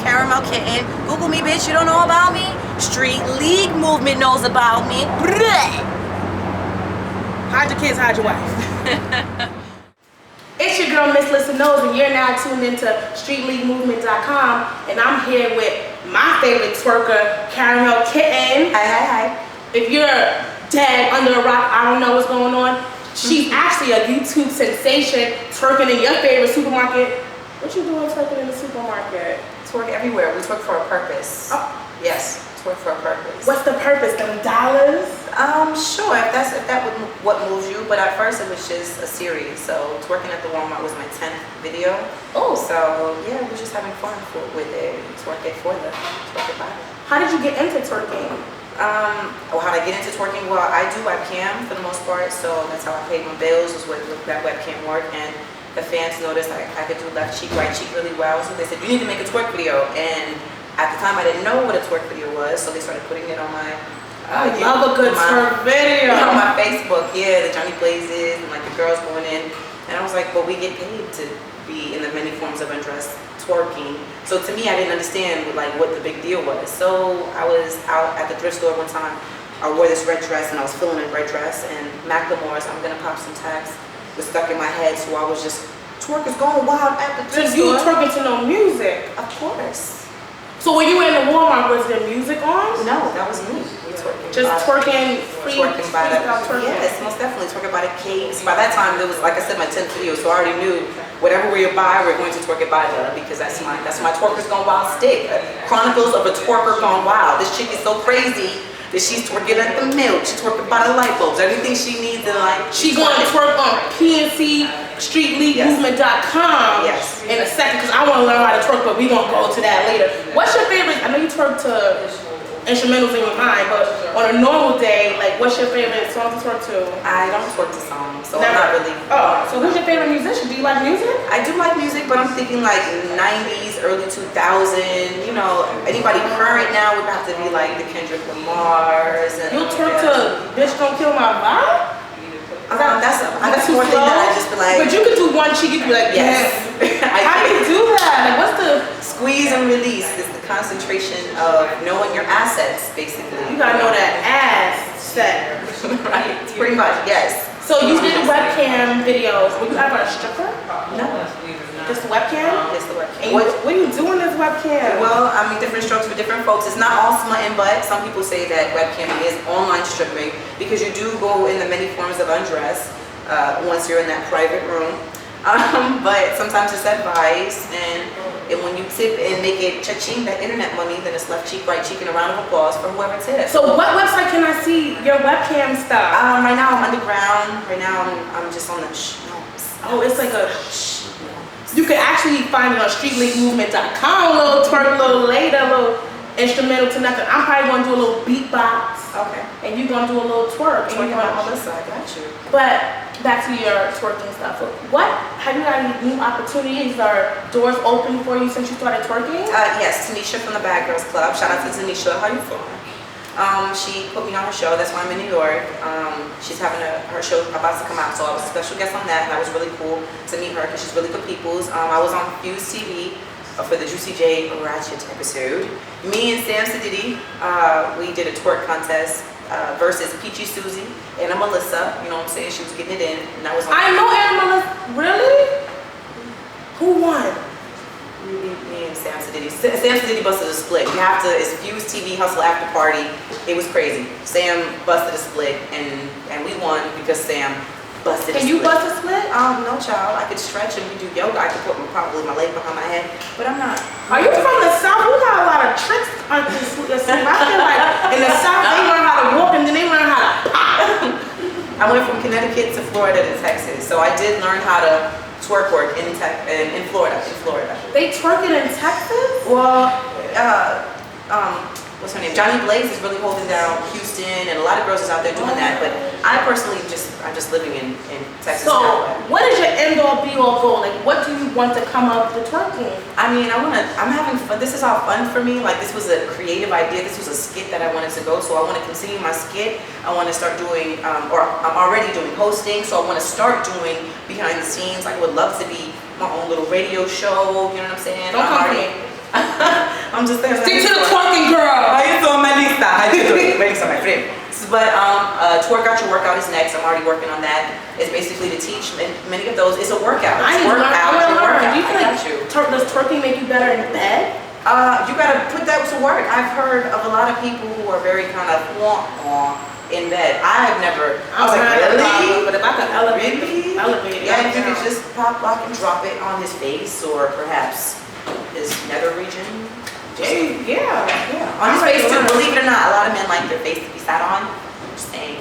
Caramel Kitten. Google me, bitch. You don't know about me? Street League movement knows about me. Hide your kids, hide your wife. It's your girl, Miss Listen Knows, and you're now tuned into StreetLeagueMovement.com, and I'm here with my favorite twerker, Caramel Kitten. Hi. If you're dead under a rock, I don't know what's going on. She's actually a YouTube sensation, twerking in your favorite supermarket. What you doing twerking in the supermarket? Twerk everywhere. We twerk for a purpose. Oh. Yes, twerk for a purpose. What's the purpose? Them dollars? Sure, if that would what moves you. But at first it was just a series. So twerking at the Walmart was my 10th video. Oh. So yeah, we're just having fun with it. Twerk it for them. Twerk it by them. How did you get into twerking? How did I get into twerking? Well, I do webcam for the most part, so that's how I paid my bills, was with that webcam work. And the fans noticed I could do left cheek, right cheek really well, so they said, you need to make a twerk video. And at the time I didn't know what a twerk video was, so they started putting it on my I love a good twerk video. On my Facebook, yeah, the Johnny Blazes and like the girls going in. And I was like, but we get paid to be in the many forms of undress twerking. So to me, I didn't understand like what the big deal was. So I was out at the thrift store one time. I wore this red dress and I was feeling a red dress, and Macklemore's I'm Gonna Pop Some Tags was stuck in my head, so I was just, twerk is going wild at the thrift store. You were twerking to no music? Of course. So when you were in the Walmart, was there music on? No, that was me. Twerking. Just twerking free? Twerking by the, yes, most definitely. Twerking by the cakes. By that time, it was, like I said, my 10th video, so I already knew whatever we buy, we're going to twerk it by the, because that's my Twerkers Gone Wild stick. Chronicles of a Twerker Gone Wild. This chick is so crazy that she's twerking at the milk, she's twerking by the light bulbs, everything she needs in life. She's going to twerk on PNC StreetLeagueMovement.com in a second, because I want to learn how to twerk, but we're going to go to that later. What's your favorite? I know you twerk to instrumentals in your mind, but on a normal day, like, what's your favorite song to twerk to? I don't twerk to songs, so Never. I'm not really. Oh, so who's your favorite musician? Do you like music? I do like music, but I'm thinking like 90s, early 2000. You know, anybody current now would have to be like the Kendrick Lamars. And you'll twerk to Bitch Don't Kill My Vibe? That's more thing that I just be like. But you could do one cheek, you'd be like, yes. How do you do that? Like, what's the squeeze and release? Is the concentration of knowing your assets, basically. You gotta know that ass set. Right, pretty much, yes. So you did the webcam videos. Were you ever a stripper? No. Just the webcam? Just the webcam. And what are you doing this webcam? Well, I mean, different strokes for different folks. It's not all smut and butt. Some people say that webcamming is online stripping because you do go in the many forms of undress once you're in that private room. But sometimes it's advice, and when you tip and make it cha-ching, that internet money, then it's left cheek, right cheek, and a round of applause for whoever tips. So what website can I see your webcam stuff? Right now I'm underground. Right now I'm just on the Oh, it's like a you can actually find it on StreetLeagueMovement.com, a little twerk, a little later, a little instrumental to nothing. I'm probably gonna do a little beatbox. Okay. And you're gonna do a little twerk. Twerking on Melissa, I got you. But back to your twerking stuff. What have you got any new opportunities or doors open for you since you started twerking? Yes, Tanisha from the Bad Girls Club. Shout out to Tanisha. How you feeling? She put me on her show. That's why I'm in New York. She's having her show about to come out, so I was a special guest on that. And that was really cool to meet her because she's really good people's. I was on Fuse TV for the Juicy J Ratchet episode. Me and Sam Sadidi, we did a twerk contest versus Peachy Susie and Melissa. You know what I'm saying? She was getting it in, and that was on. I know Anna Melissa. Really? Who won? Me and Sam Sadidi. Sam Sadidi busted a split. You have to. It's Fuse TV Hustle After Party. It was crazy. Sam busted a split, and we won because Sam busted a split. Can you bust a split? No, child. I could stretch and we do yoga. I could put probably my leg behind my head, but I'm not. Are you from the South? You got a lot of tricks on this. I feel like in the South they learn how to walk and then they learn how to pop. I went from Connecticut to Florida to Texas, so I did learn how to twerk work in Florida. They twerking in Texas? Well, what's her name? Johnny Blaze is really holding down Houston, and a lot of girls is out there doing that. But I personally I'm just living in Texas. So, what is your end-all be-all goal? Like, what do you want to come up with twerking? I mean, I'm having fun. This is all fun for me. Like, this was a creative idea. This was a skit that I wanted to go. So I want to continue my skit. I want to start doing, or I'm already doing hosting. So I want to start doing behind the scenes. Like, I would love to be my own little radio show. You know what I'm saying? Don't come for me. I'm just saying. Stick to the twerking, girl. How you doing, Melissa? How you doing? Melissa, my friend. But Twerk Out Your Workout is next. I'm already working on that. It's basically to teach many of those. It's a workout. I Twerk out your workout. Do you feel like does twerking make you better in bed? You gotta put that to work. I've heard of a lot of people who are very kind of in bed. I was like, really? But if I could elevate it. Yeah, if you could just pop, lock, and drop it on his face or perhaps his nether region. Yeah. On his face too. Believe it or not, a lot of men like their face to be sat on. Just saying,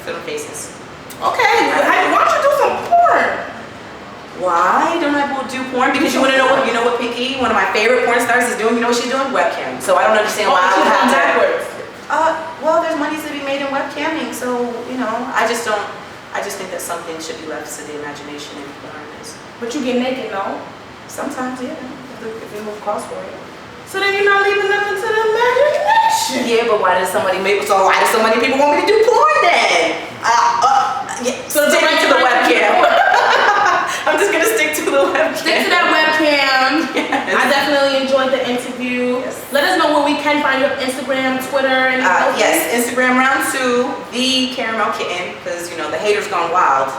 film faces. Okay, why don't you do some porn? Why don't I do porn? Because you want to know what Pinky, one of my favorite porn stars, is doing. You know what she's doing? Webcam. So I don't understand why I would have to. Backwards. Well, there's money to be made in webcamming, so I just think that something should be left to the imagination in porn. But you get naked, no? Sometimes, yeah. If they move across for it. So then you're not leaving nothing to the imagination. Yeah, but why do so many people want me to do porn then? So stick to the webcam. I'm just gonna stick to the webcam. Stick to that webcam. Yes. I definitely enjoyed the interview. Yes. Let us know where we can find you on Instagram, Twitter, and yes, Instagram round 2, the Caramel Kitten, because the haters gone wild.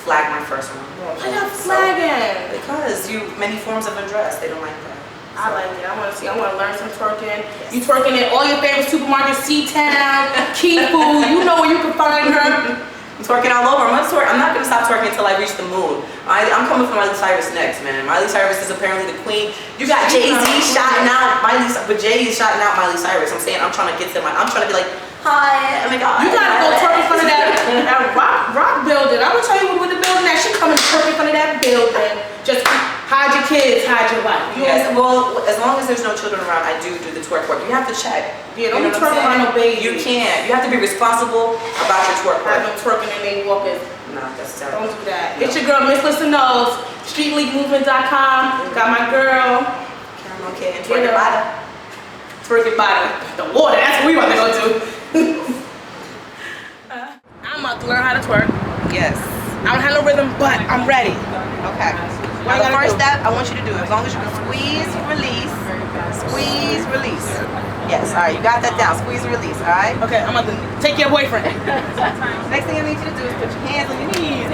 Flag my first one. Why not flagging? Because many forms of undress, they don't like that. I like it. I want to learn some twerking. Yes. You twerking at all your favorite supermarkets, C-Town, Key Food. You know where you can find her. I'm twerking all over. I'm not gonna stop twerking until I reach the moon. I'm coming for Miley Cyrus next, man. Miley Cyrus is apparently the queen. You got Jay-Z shouting out but Jay is shouting out Miley Cyrus. I'm saying I'm trying to get to I'm trying to be like, hi, oh my god. You gotta go twerk in front of that rock building. I'm gonna tell you what the building that she coming twerk in front of that building. Just hide your kids, hide your wife. Yes, well, as long as there's no children around, I do the twerk work. You have to check. Yeah, don't twerk around no baby. You can't. You have to be responsible about your twerk work. Have them twerking and they walking. No, that's terrible. Don't do that. It's your girl, Miss Listen Knows. StreetLeagueMovement.com. Got my girl. Caramel Kitten. Twerk it bottom. Twerk it bottom. The water. That's what we want to go to. I'm about to learn how to twerk. Yes. I don't have no rhythm, but I'm ready. Okay. Now the first step I want you to do, as long as you can squeeze, release, squeeze, release. Yes, all right, you got that down. Squeeze, release, all right? Okay, I'm about to take your boyfriend. Next thing I need you to do is put your hands on your knees,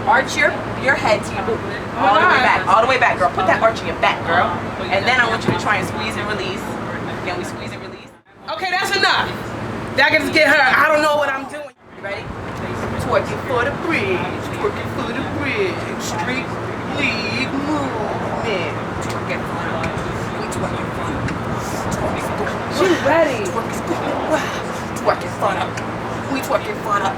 arch your head to your booty. All the way back, girl. Put that arch in your back, girl. And then I want you to try and squeeze and release. Can we squeeze and release? Okay, that's enough. That can just get her. I don't know what I'm doing. You ready? Twerking for the bridge, twerking for the bridge, Street League Movement. Twerking for the She's ready. Twerk is going wild. Twerking for the. We twerking for the.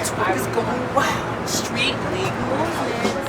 Twerk is going wild. Street League Movement.